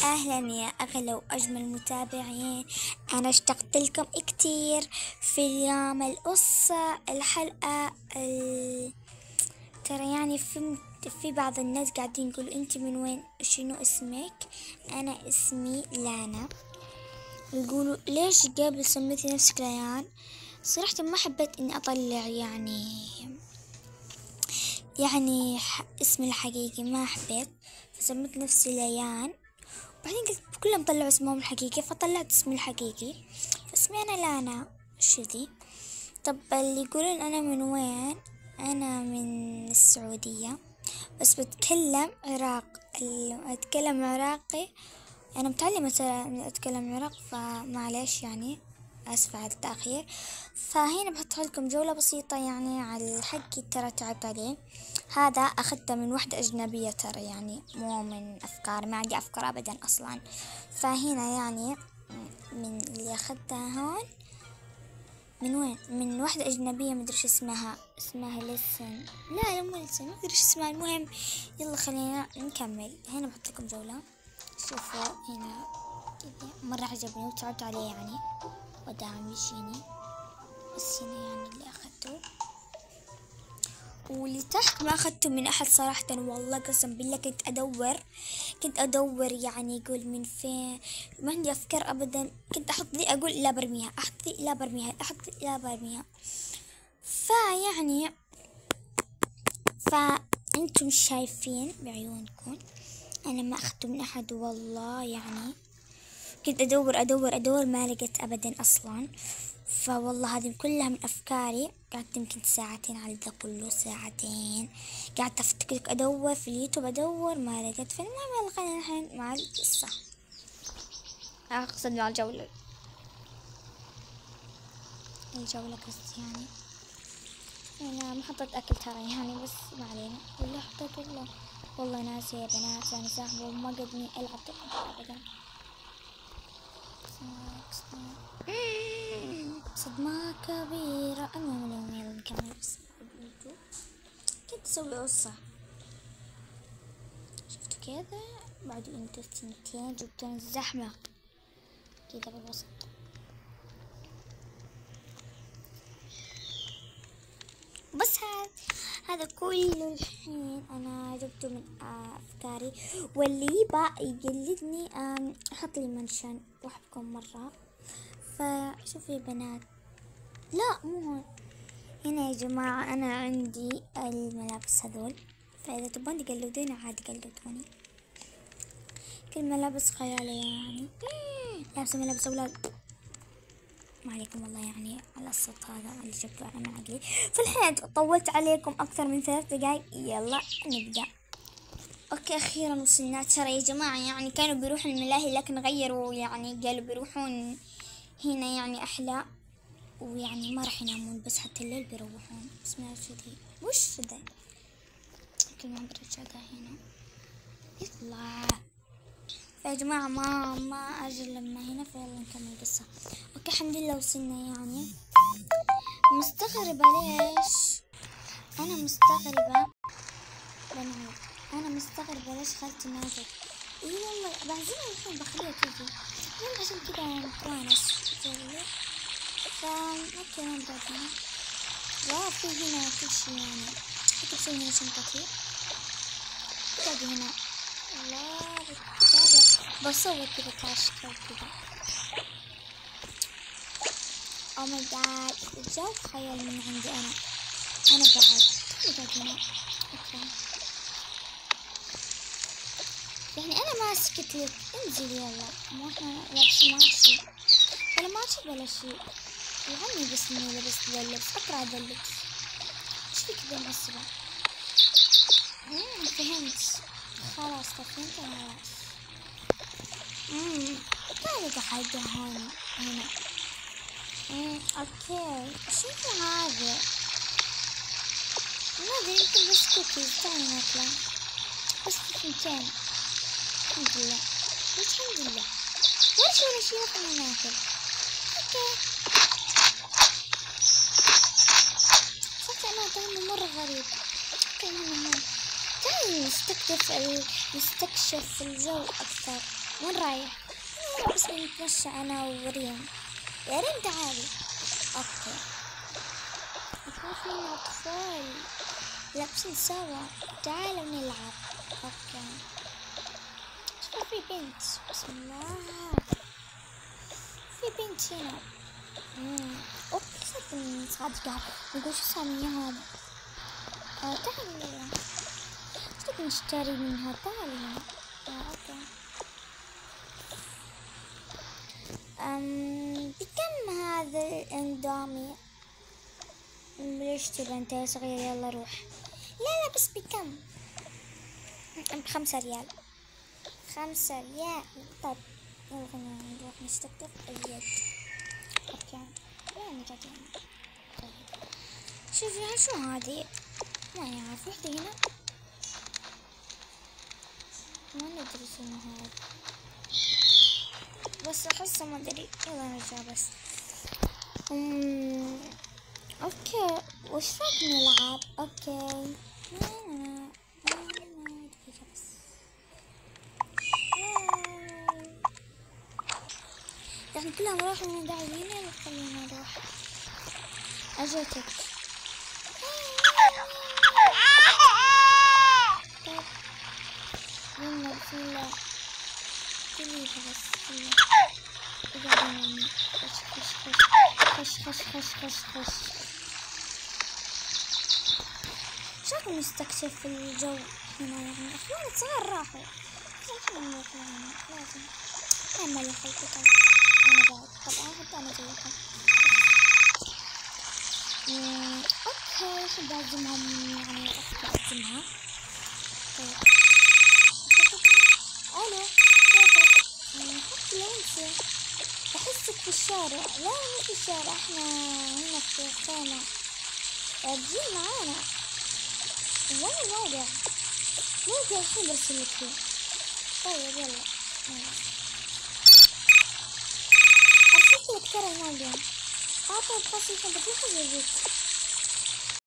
أهلا يا أغلى وأجمل متابعين. أنا اشتقت لكم كتير في اليوم القصة الحلقة ترى يعني في بعض الناس قاعدين يقولوا أنت من وين، شنو اسمك؟ أنا اسمي لانا. يقولوا ليش قبل سميتي نفسك ليان؟ صراحة ما حبيت إني أطلع يعني اسمي الحقيقي، ما حبيت فسميت نفسي ليان. بعدين قلت كلهم طلعوا اسمهم الحقيقي فطلعت اسمي الحقيقي، فاسمي أنا لانا شذي. طب اللي يقولون أنا من وين، أنا من السعودية بس بتكلم أتكلم عراقي. أنا متعلمة أتكلم عراق فمعليش يعني، آسفة على التأخير. فهنا بحط لكم جولة بسيطة يعني على الحكي، ترى تعبت عليه. هذا أخذته من واحدة أجنبية ترى، يعني مو من أفكار، ما عندي أفكار أبدا أصلا. فهنا يعني من اللي أخذتها هون من وين، من واحدة أجنبية مدري شو اسمها لسن، لا مو لسن، ما أدري شو اسمها. المهم يلا خلينا نكمل. هنا بحط لكم جولة، شوفوا هنا كذا مرة عجبني وتعبت عليه يعني وداعم يجيني، بس هنا يعني اللي أخذته. واللي تحت ما أخذته من أحد صراحة، والله قسم بالله كنت أدور يعني يقول من فين، ما عندي أفكار أبدا. كنت أحط لي أقول لا برميها، أحط لي لا برميها، أحط لي لا برميها. فيعني فأنتم شايفين بعيونكم أنا ما أخذته من أحد والله. يعني كنت أدور ما لقيت أبدا أصلا. فوالله هذه كلها من أفكاري، قعدت يمكن ساعتين على ذا كله، ساعتين قعدت أفتكر أدور في اليوتيوب أدور ما لقيت. فالمهم يلا خلينا الحين مع القصة، أقصد مع الجولة قصدي يعني. أنا محطة أكل ترى يعني، بس ما علينا. ولا حطيت والله ناسي يا بنات، أنا ساحبة وما قدني ألعب أبدا. صدمة كبيرة. المهم يلا نكمل. بس كنت أسوي قصة، شفتوا كذا بعد انتو الثنتين جبتون الزحمة كذا بالوسط. بس هذا كله الحين أنا جبته من أفكاري. واللي يبغى يقلدني أحط لي منشن وأحبكم مرة. فشوفوا يا بنات، لا مو هون، هنا يا جماعة أنا عندي الملابس هذول، فإذا تبون تقلدوني عادي قلدوني. كل ملابس خيالية يعني، لابسة ملابس أولاد، ما عليكم والله يعني على الصوت هذا اللي جبته أنا من عقلي. فالحين طولت عليكم أكثر من 3 دقايق، يلا نبدأ. أوكي أخيرا وصلنا. ترى يا جماعة يعني كانوا بيروحوا الملاهي لكن غيروا، يعني قالوا بيروحون هنا يعني أحلى، ويعني ما راح ينامون بس حتى الليل بيروحون. بسم الله كذي وش ذا كل ما برجع هنا يطلع. فيا جماعة ما أجل لما هنا، فيلا نكمل القصة. أوكي الحمد لله وصلنا. يعني مستغربة ليش أنا ليش خالتي ما جت. إيه والله بعزمها الحين بخليها تيجي، يلا عشان كذا نتوانس أوكي نبدأ هنا. واو في هنا كل شي يعني، كل شي هنا شنطتي. باقي هنا الله بالكتابة، بصور كذا كاشكال كذا. او ماي جاد جاء خيال من عندي أنا بعد هنا. اوكي يعني أنا ما سكت لك، انزل يلا. مو احنا لابسين ماشي ولا شي يا عمي، بس اني لبست ذا اللبس، اقرا هذا اللبس. ايش فيك ذا معصبة؟ فهمت خلاص، فهمت خلاص. تعالي حاجة هنا. اوكي شوفوا هذا، ما ادري يمكن بس كوكيز. تعالي ناكله بس 2. الحمد لله ولا شي خلينا ناكل. اوكي صدق انا طعمه مرة غريب. اوكي هنا تعالي نستكشف الجو اكثر. وين رايح؟ أنا بس بنتمشى أنا وريم. يا ريم تعالي. أوكي. ما فينا أطفال لابسين سوا، تعالوا نلعب. أوكي. شوف في بنت، بسم الله، في بنت هنا. اوكي صدق صادقة. نقول شو ساميها هذا. تعالي صدق نشتري منها. تعالي هنا. اوكي. بكم هذا الاندومي؟ بنشتري انت يا صغير. يلا روح. لا بس بكم؟ ب5 ريال. 5 ريال. طيب يلا خلينا نروح نستكشف اليد. اوكي. وين جاتين؟ طيب شوفي شو هذه؟ ما يعرف وحدة هنا. ما ندري شنو هذا، بس احسه ما ادري. يلا نرجع بس. اوكي وش رايك نلعب؟ اوكي دقيقة بس. يعني كلهم راحوا من داعيين. يلا خلينا نروح. اجيتك. طيب يلا بسم الله. كليها بس كليها. وبعدين خش. شكله نستكشف الجو هنا. يعني اخواني الصغار راحوا، احنا نروح هنا. لازم نعمل يا خلقك. انا بعد طبعا حتى انا زيكم. اوكي احب اعزمهم، يعني احب اعزمها. طيب الو كيفك؟ حتى لو انت احسك في الشارع. لا مو في الشارع، احنا هنا في خيمة. تجي معانا. وين الموقع؟ الحين برسلك فيه. طيب يلا ارسلت لك ترى الموقع. طيب خلاص الحين بروح اجيك.